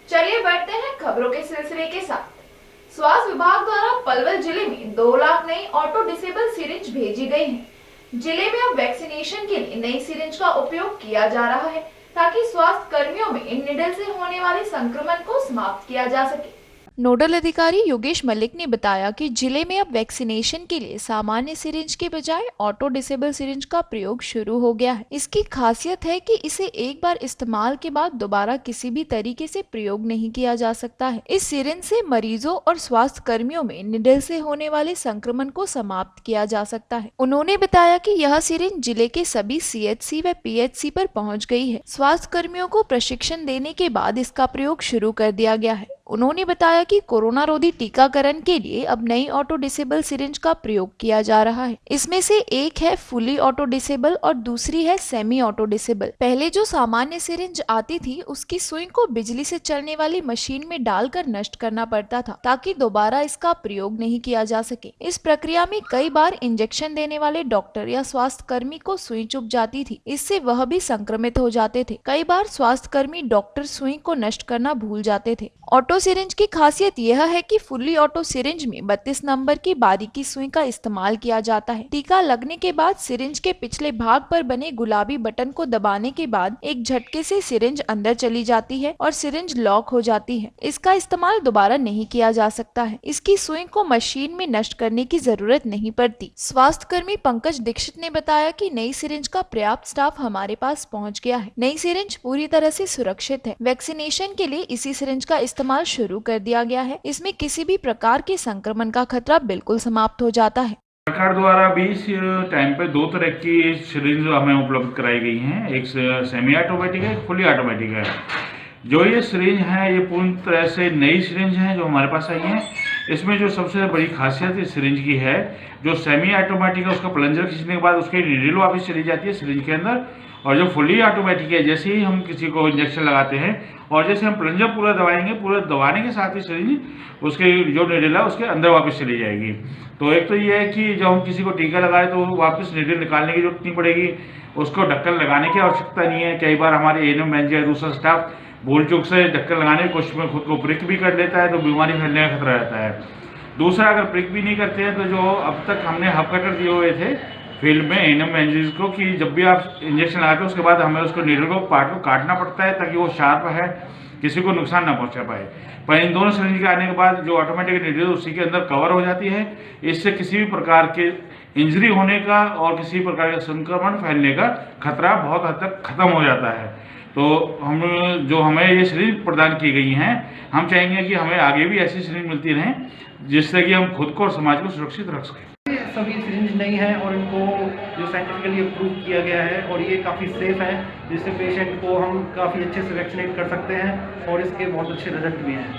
चलिए बढ़ते हैं खबरों के सिलसिले के साथ। स्वास्थ्य विभाग द्वारा पलवल जिले में 2 लाख नई ऑटो डिसेबल सिरिंज भेजी गई हैं। जिले में अब वैक्सीनेशन के लिए नई सिरिंज का उपयोग किया जा रहा है ताकि स्वास्थ्य कर्मियों में इन निडल से होने वाले संक्रमण को समाप्त किया जा सके। नोडल अधिकारी योगेश मलिक ने बताया कि जिले में अब वैक्सीनेशन के लिए सामान्य सिरिंज के बजाय ऑटो डिसेबल सिरिंज का प्रयोग शुरू हो गया है। इसकी खासियत है कि इसे एक बार इस्तेमाल के बाद दोबारा किसी भी तरीके से प्रयोग नहीं किया जा सकता है। इस सिरिंज से मरीजों और स्वास्थ्य कर्मियों में निडल से होने वाले संक्रमण को समाप्त किया जा सकता है। उन्होंने बताया कि यह सिरिंज जिले के सभी CHC व PHC पर पहुँच गई है। स्वास्थ्य कर्मियों को प्रशिक्षण देने के बाद इसका प्रयोग शुरू कर दिया गया है। उन्होंने बताया कि कोरोना रोधी टीकाकरण के लिए अब नई ऑटो डिसेबल सिरिंज का प्रयोग किया जा रहा है। इसमें से एक है फुली ऑटो डिसेबल और दूसरी है सेमी ऑटो डिसेबल। पहले जो सामान्य सिरिंज आती थी उसकी सुई को बिजली से चलने वाली मशीन में डालकर नष्ट करना पड़ता था ताकि दोबारा इसका प्रयोग नहीं किया जा सके। इस प्रक्रिया में कई बार इंजेक्शन देने वाले डॉक्टर या स्वास्थ्य कर्मी को सुई चुभ जाती थी, इससे वह भी संक्रमित हो जाते थे। कई बार स्वास्थ्य कर्मी डॉक्टर सुई को नष्ट करना भूल जाते थे। ऑटो सिरिंज की खासियत यह है कि फुल्ली ऑटो सिरिंज में 32 नंबर की बारीकी सुई का इस्तेमाल किया जाता है। टीका लगने के बाद सिरिंज के पिछले भाग पर बने गुलाबी बटन को दबाने के बाद एक झटके से सिरिंज अंदर चली जाती है और सिरिंज लॉक हो जाती है। इसका इस्तेमाल दोबारा नहीं किया जा सकता है। इसकी सुई को मशीन में नष्ट करने की जरूरत नहीं पड़ती। स्वास्थ्य कर्मी पंकज दीक्षित ने बताया कि नई सिरिंज का पर्याप्त स्टाफ हमारे पास पहुँच गया है। नई सिरिंज पूरी तरह से सुरक्षित है। वैक्सीनेशन के लिए इसी सिरिंज का इस्तेमाल शुरू कर दिया गया है। इसमें किसी भी प्रकार के संक्रमण का खतरा बिल्कुल समाप्त हो जाता है। सरकार द्वारा भी इस टाइम पे 2 तरह की सिरिंज हमें उपलब्ध कराई गई हैं। एक सेमी ऑटोमेटिक है, एक फुली ऑटोमेटिक है। जो ये सिरिंज है ये पूर्ण तरह से नई सिरिंज है जो हमारे पास आई है। इसमें जो सबसे बड़ी खासियत इस सिरिंज की है, जो सेमी ऑटोमेटिक है उसका प्लंजर खींचने के बाद उसकी नीडल वापस चली जाती है सिरिंज के अंदर, और जो फुली ऑटोमेटिक है जैसे ही हम किसी को इंजेक्शन लगाते हैं और जैसे हम प्लंजर पूरा दबाएंगे, पूरा दबाने के साथ ही सिरिंज उसके जो नीडल है उसके अंदर वापस चली जाएगी। तो एक तो ये है कि जब हम किसी को टीका लगाए तो वापस नीडल निकालने की जरूरत नहीं पड़ेगी, उसको ढक्कन लगाने की आवश्यकता नहीं है। कई बार हमारे ANM मैनेजर या दूसरा स्टाफ भूल चूक से ढक्कन लगाने की कोशिश में खुद को प्रिक भी कर लेता है तो बीमारी फैलने का खतरा रहता है। दूसरा, अगर प्रिक भी नहीं करते हैं तो जो अब तक हमने हब कटर दिए हुए थे फील्ड में ANM मैनेजर्स को कि जब भी आप इंजेक्शन लगाते हैं उसके बाद हमें उसको नीडल को पार्ट को काटना पड़ता है ताकि वो शार्प है, किसी को नुकसान ना पहुंचा पाए। पर इन दोनों सिरिंज के आने के बाद जो ऑटोमेटिक नीडल उसी के अंदर कवर हो जाती है। इससे किसी भी प्रकार के इंजरी होने का और किसी प्रकार का संक्रमण फैलने का खतरा बहुत हद तक खत्म हो जाता है। तो हमें ये सिरिंज प्रदान की गई हैं, हम चाहेंगे कि हमें आगे भी ऐसी सिरिंज मिलती रहें जिससे कि हम खुद को और समाज को सुरक्षित रख सकें। सभी सिरिंज नई हैं और इनको जो साइंटिफिकली अप्रूव किया गया है और ये काफ़ी सेफ़ है, जिससे पेशेंट को हम काफ़ी अच्छे से वैक्सीनेट कर सकते हैं और इसके बहुत अच्छे रिजल्ट भी हैं।